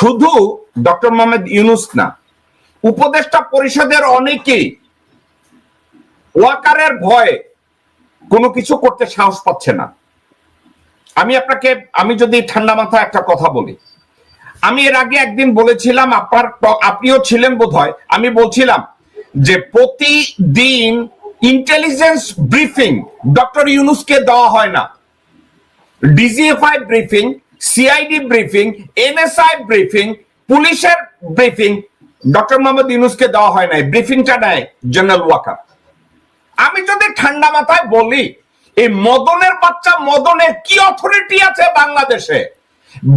শুধু ডক্টর মোহাম্মদ ইউনূস না, উপদেষ্টা পরিষদের অনেকেই ওয়াকারের ভয়ে কোনো কিছু করতে সাহস পাচ্ছে না। আমি যদি ঠান্ডা মাথায় একটা কথা বলি, আমি এর আগে একদিন বলেছিলাম, আপনিও ছিলেন বোধহয়, আমি বলছিলাম যে প্রতিদিন ইন্টেলিজেন্স ব্রিফিং ডক্টর ইউনূসকে দেওয়া হয় না। DGFI briefing, CID briefing, NSI briefing, পুলিশের ব্রিফিং ডক্টর মোহাম্মদ ইউনূসকে দেওয়া হয় নাই, ব্রিফিংটা নেয় জেনারেল ওয়াকার। আমি যদি ঠান্ডা মাথায় বলি, এই মদনের বাচ্চা মদনের কি অথরিটি আছে বাংলাদেশে?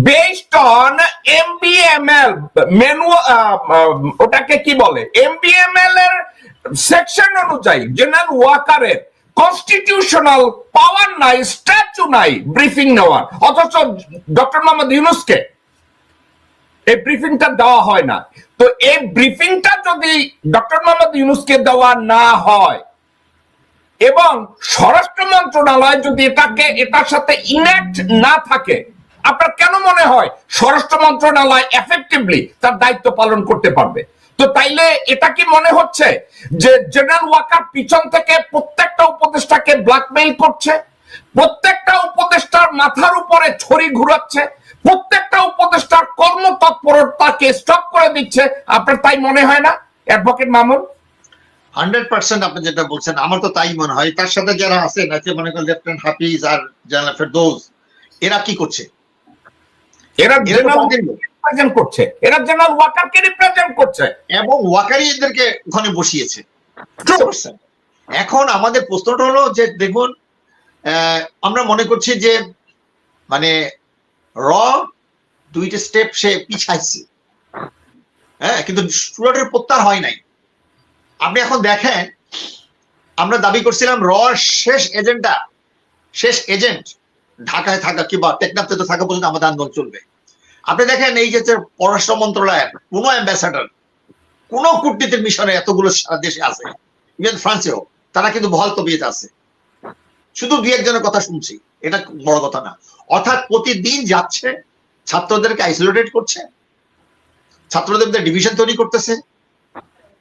বেসড অন এমবিএমএল ওটাকে কি বলে, এমবিএমএল এর সেকশন অনুযায়ী জেনারেল ওয়াকারের কনস্টিটিউশনাল পাওয়ার নাই, স্ট্যাচু নাই ব্রিফিং নেওয়ার, অথচ ডক্টর মোহাম্মদ ইউনূসকে এই ব্রিফিংটা দেওয়া হয় না। তো এই ব্রিফিংটা যদি ডক্টর মোহাম্মদ ইউনূসকে দেওয়া না হয় এবং স্বরাষ্ট্র মন্ত্রণালয় যদি এটার সাথে ইনঅ্যাক্ট না থাকে, আপনার কেন মনে হয় স্বরাষ্ট্র মন্ত্রণালয় এফেক্টিভলি তার দায়িত্ব পালন করতে পারবে? তো তাইলে এটা কি মনে হচ্ছে যে জেনারেল ওয়াকার পিছন থেকে প্রত্যেকটা উপদেষ্টাকে ব্ল্যাকমেইল করছে, প্রত্যেকটা উপদেষ্টার মাথার উপরে ছড়ি ঘুরাচ্ছে, প্রত্যেকটা উপদেষ্টার কর্মতৎপরতাকে স্টপ করে দিচ্ছে? আপনার তাই মনে হয় না অ্যাডভোকেট মামুন? 100% আপনি যেটা বলছেন আমার তো তাই মনে হয়। তার সাথে যারা আছেন, মনে করেন লেফটেন্যান্ট হাফিজ আর জেনারেল ফেরদৌস, এরা কি করছে? এরা রিপ্রেজেন্ট করছে, এরা জেনারেল ওয়াকারকে রিপ্রেজেন্ট করছে এবং ওয়াকারই এদেরকে ওখানে বসিয়েছে। এখন আমাদের প্রশ্নটা হলো যে দেখুন, আমরা মনে করছি যে মানে র দুইটা স্টেপ সে পিছাইছে, হ্যাঁ, কিন্তু স্টুডেন্টের প্রত্যাহার হয় নাই। আপনি এখন দেখেন, আমরা দাবি করছিলাম র শেষ এজেন্ট ঢাকায় থাকা কিংবা টেকনাফতে তো থাকা পর্যন্ত আমাদের আন্দোলন চলবে। আপনি দেখেন এই যে পররাষ্ট্র মন্ত্রণালয়ের কোনো অ্যাম্বাসাডার, কোন কূটনীতির মিশনে এতগুলো সারা দেশে আছে, ইভেন ফ্রান্সেও, তারা কিন্তু বহাল তবিয়তে আছে। শুধু দুই একজনের কথা শুনছি, এটা বড় কথা না। অর্থাৎ প্রতিদিন যাচ্ছে, ছাত্রদেরকে আইসোলেটেড করছে, ছাত্রদের ডিভিশন তৈরি করতেছে,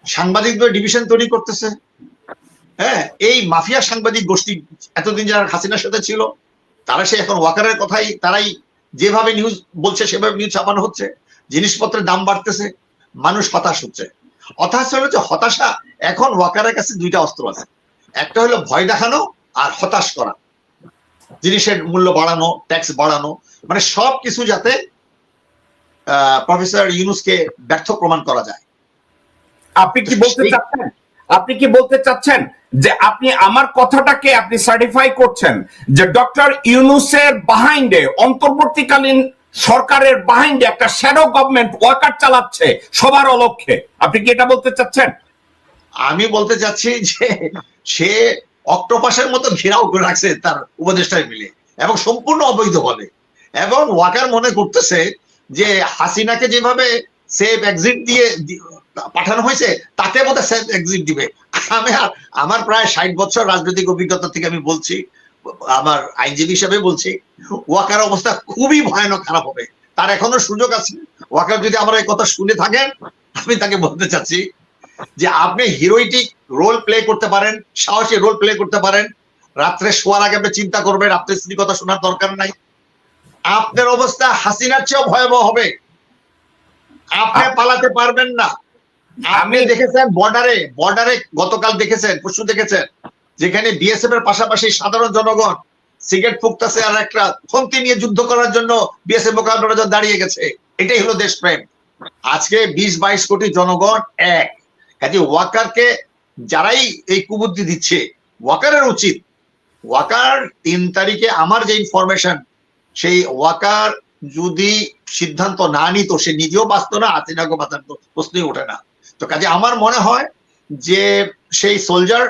সাংবাদিকদের ডিভিশন তৈরি করতেছে। হ্যাঁ, এই মাফিয়া সাংবাদিক গোষ্ঠী এতদিন যারা হাসিনার সাথে ছিল, তারা সে এখন ওয়াকারের কথাই, তারাই যেভাবে নিউজ বলছে সেভাবে নিউজ ছাপানো হচ্ছে, জিনিসপত্রের দাম বাড়তেছে, মানুষ হতাশ হচ্ছে। হতাশা এখন ওয়াকারের কাছে দুইটা অস্ত্র আছে, একটা হলো ভয় দেখানো আর হতাশ করা, জিনিসের মূল্য বাড়ানো, ট্যাক্স বাড়ানো, মানে সবকিছু যাতে প্রফেসর ইউনূসকে ব্যর্থ প্রমাণ করা যায়। আপনি কি বলতে চাচ্ছেন যে আপনি আমার কথাটাকে আপনি সার্টিফাই করছেন যে ডক্টর ইউনূসের বাহাইন্ডে, অন্তর্বর্তীকালীন সরকারের বাহাইন্ডে একটা শ্যাডো গভর্নমেন্ট ওয়াকার চালাচ্ছে সবার অলক্ষ্যে? আপনি কি এটা বলতে চাচ্ছেন? আমি বলতে চাচ্ছি যে সে অক্টোপাসের মতো ঘেরাও করে রাখছে তার উপদেষ্টায় মিলে, এবং সম্পূর্ণ অবৈধভাবে। এবং ওয়াকার মনে করতেছে যে হাসিনাকে যেভাবে সেফ এক্সিট দিয়ে পাঠানো হয়েছে, তাকে বোধহয় সেফ এক্সিট দিবে। আমার প্রায় 60 বছর রাজনৈতিক অভিজ্ঞতা থেকে আমি বলছি, আমার আইনজীবী হিসেবে বলছি, ওয়াকার অবস্থা খুবই ভয়ানক খারাপ হবে। তার এখনো সুযোগ আছে। ওয়াকার যদি আমার এই কথা শুনে থাকেন, আমি তাকে বলতে চাচ্ছি যে আপনি হিরোইটিক রোল প্লে করতে পারেন, সাহসী রোল প্লে করতে পারেন, রাত্রে শোয়ার আগে আপনি চিন্তা করবেন, আপনার স্ত্রী কথা শোনার দরকার নাই। আপনার অবস্থা হাসিনার চেয়েও ভয়াবহ হবে, আপনি পালাতে পারবেন না। আপনি দেখেছেন বর্ডারে গতকাল দেখেছেন, পরশু দেখেছেন, যেখানে বিএসএফ এর পাশাপাশি সাধারণ জনগণ সিগারেট ফুঁকতেছে আর একটা খন্তি নিয়ে যুদ্ধ করার জন্য বিএসএফ মোকাবিলার জন্য দাঁড়িয়ে গেছে। এটাই হলো দেশপ্রেম। আজকে 20-22 কোটি জনগণ এক। কাজে ওয়াকারকে যারাই এই কুবুদ্ধি দিচ্ছে, ওয়াকারের উচিত, ওয়াকার 3 তারিখে আমার যে ইনফরমেশন, সেই ওয়াকার যদি সিদ্ধান্ত না নিত, সে নিজেও বাঁচত না, হাসিনাকে বাঁচার প্রশ্নই ওঠে না। তো কাজে আমার মনে হয় যে সেই সোলজার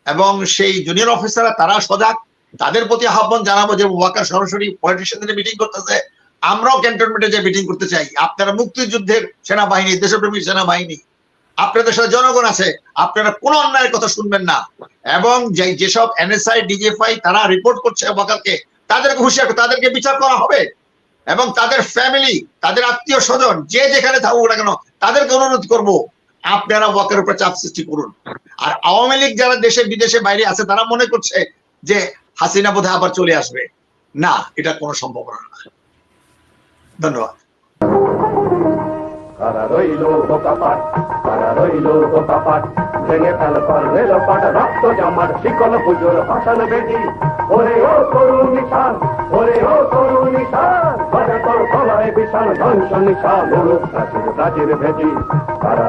এবং সেই জুনিয়র অফিসাররা তারা সজাগ, তাদের প্রতি আহ্বান জানাবো যে ওয়াকার সরাসরি পলিটিশিয়ানদের মিটিং করতেছে, আমরাও ক্যান্টনমেন্টে যে মিটিং করতে চাই। আপনারা মুক্তিযুদ্ধের সেনাবাহিনী, দেশপ্রেমী সেনাবাহিনী, আপনাদের সাথে জনগণ আছে, আপনারা কোনো অন্যায়ের কথা শুনবেন না। এবং যেসব এনএসআই, ডিজিএফআই তারা রিপোর্ট করছে ওয়াকারকে, তাদেরকে হুঁশিয়ার, তাদেরকে বিচার করা হবে। এবং তাদের ফ্যামিলি, তাদের আত্মীয় স্বজন যে যেখানে থাকুক না কেন, তাদেরকে অনুরোধ করব আপনারা ওয়াকারের উপর চাপ সৃষ্টি করুন। আর আওয়ামী লীগ যারা দেশে বিদেশে বাইরে আছে তারা মনে করছে যে হাসিনা বোধহয় আবার চলে আসবে, না, এটা কোনো সম্ভাবনা না। ধন্যবাদ। কারা রইল বোকাপাট, কারা রইল বোকাপাট, ভেঙে ফেল কর্নেল পাট, রক্ত জমাট শিকল পুজোর ভাষণ বেদি। ওরে ও তরুণ নিশান, ওরে ও তরুণ নিশান, বাজে তোর গলায় বিশাল ধ্বংস নিশান, মুলুক প্রাচীর প্রাচীর ভেদি। কারা